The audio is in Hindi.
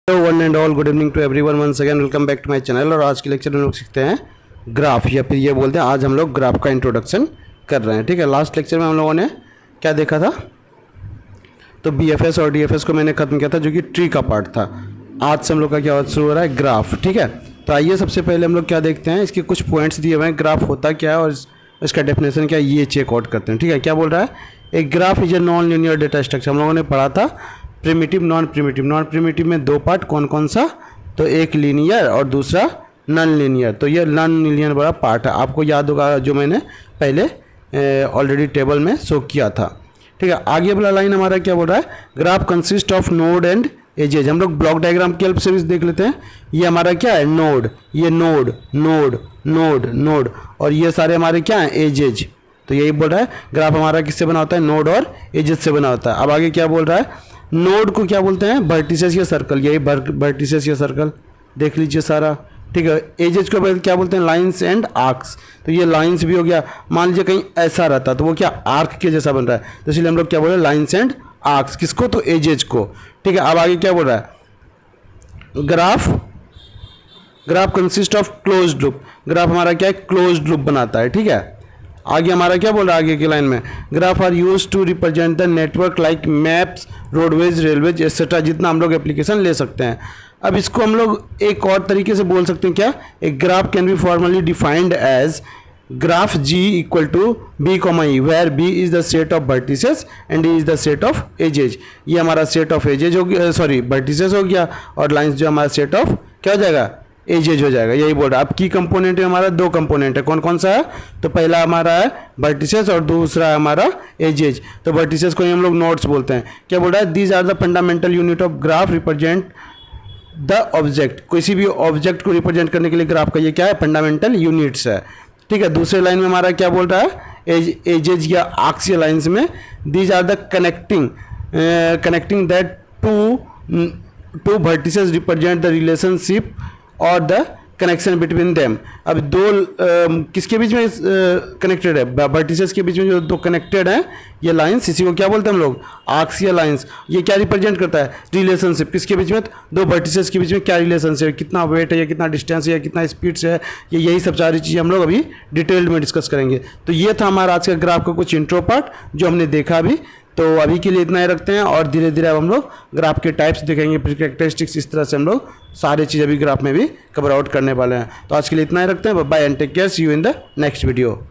Hello one and all, good evening to everyone, once again welcome back to my channel. और आज के लेक्चर में लोग सीखते हैं ग्राफ, या फिर ये बोलते हैं आज हम लोग ग्राफ का इंट्रोडक्शन कर रहे हैं। ठीक है, लास्ट लेक्चर में हम लोगों ने क्या देखा था, तो बीएफएस और डीएफएस को मैंने खत्म किया था जो कि ट्री का पार्ट था। आज से हम लोग का क्या शुरू हो रहा है, ग्राफ। ठीक है, तो आइए सबसे पहले हम लोग क्या देखते हैं, इसके कुछ पॉइंट्स दिए हुए हैं, ग्राफ होता क्या है और इसका डेफिनेशन क्या है, ये चेक आउट करते हैं। ठीक है, क्या बोल रहा है, एक graph is a non linear data structure. हम लोगों ने पढ़ा था primitive non primitive. Non primitive में दो पार्ट, कौन कौन सा, तो एक लीनियर और दूसरा नॉन लीनियर। तो ये नॉन लीनियर बड़ा पार्ट है, आपको याद होगा जो मैंने पहले ऑलरेडी टेबल में शो किया था। ठीक है, आगे वाला लाइन हमारा क्या बोल रहा है, graph consist of node and edges. हम लोग ब्लॉक डायग्राम की हेल्प से भी देख लेते हैं। ये हमारा क्या है, नोड, ये नोड नोड नोड नोड, और ये सारे हमारे क्या हैं, एजेज। तो यही बोल रहा है ग्राफ हमारा किससे बना होता है, नोड और एजेज से बना होता है। अब आगे क्या बोल रहा है, नोड को क्या बोलते हैं, वर्टिसेस या सर्कल। यही वर्टिसेस या सर्कल देख लीजिए सारा। ठीक है, एजेज को क्या बोलते हैं, लाइंस एंड आर्क्स। तो ये लाइंस भी हो गया, मान लीजिए कहीं ऐसा रहता तो वो क्या आर्क के जैसा बन रहा है, तो इसलिए हम लोग क्या बोल रहे हैं, लाइंस एंड आर्क्स। किसको, तो एजेज को। ठीक है, अब आगे क्या बोल रहा है, graph consist of closed loop. Graph हमारा क्या है, क्लोज्ड लूप बनाता है। ठीक है, आगे हमारा क्या बोल रहा है, आगे की लाइन में, graph are use to represent the network like maps, roadways, railways etcetera, जितना हम लोग एप्लीकेशन ले सकते हैं। अब इसको हम लोग एक और तरीके से बोल सकते हैं, क्या, एक graph can be formally defined as graph G equal to B, E, where B is the set of vertices and E is the set of edges. ये हमारा सेट ऑफ एजेज हो गया, सॉरी वर्टिसेस हो गया, और लाइंस जो हमारा सेट ऑफ क्या हो जाएगा, एजेज हो जाएगा। यही बोल रहा है। अब की कंपोनेंट है हमारा, दो कंपोनेंट है, कौन कौन सा है, तो पहला हमारा है वर्टिसेस और दूसरा है हमारा एजेज। तो वर्टिसेस को ही हम लोग नोड्स बोलते हैं। क्या बोल रहा है, these are the fundamental unit of graph represent the object. किसी भी ऑब्जेक्ट को रिप्रेजेंट करने के लिए ग्राफ का ये क्या है, फंडामेंटल यूनिट्स है। ठीक है, दूसरे लाइन में हमारा क्या बोल रहा है, एजेज या आर्क्सियल लाइंस में, these are the connecting that two vertices represent the relationship और द कनेक्शन बिटवीन देम। अब दो किसके बीच में कनेक्टेड है, वर्टिसेस के बीच में जो दो कनेक्टेड हैं ये लाइंस, इसी को क्या बोलते हैं हम लोग, आर्क्सियल लाइंस। ये क्या रिप्रेजेंट करता है, रिलेशनशिप। किसके बीच में, दो वर्टिसेस के बीच में क्या रिलेशनशिप है, कितना वेट है या कितना डिस्टेंस है या कितना स्पीड से है, ये यही सब सारी चीज़ें हम लोग अभी डिटेल्ड में डिस्कस करेंगे। तो ये था हमारा आज का ग्राफ का कुछ इंट्रो पार्ट जो हमने देखा अभी। तो अभी के लिए इतना ही रखते हैं, और धीरे धीरे अब हम लोग ग्राफ के टाइप्स देखेंगे, फिर कैरेक्टरिस्टिक्स, इस तरह से हम लोग सारी चीज़ अभी ग्राफ में भी कवर आउट करने वाले हैं। तो आज के लिए इतना ही रखते हैं, bye and take care, see you in the next video.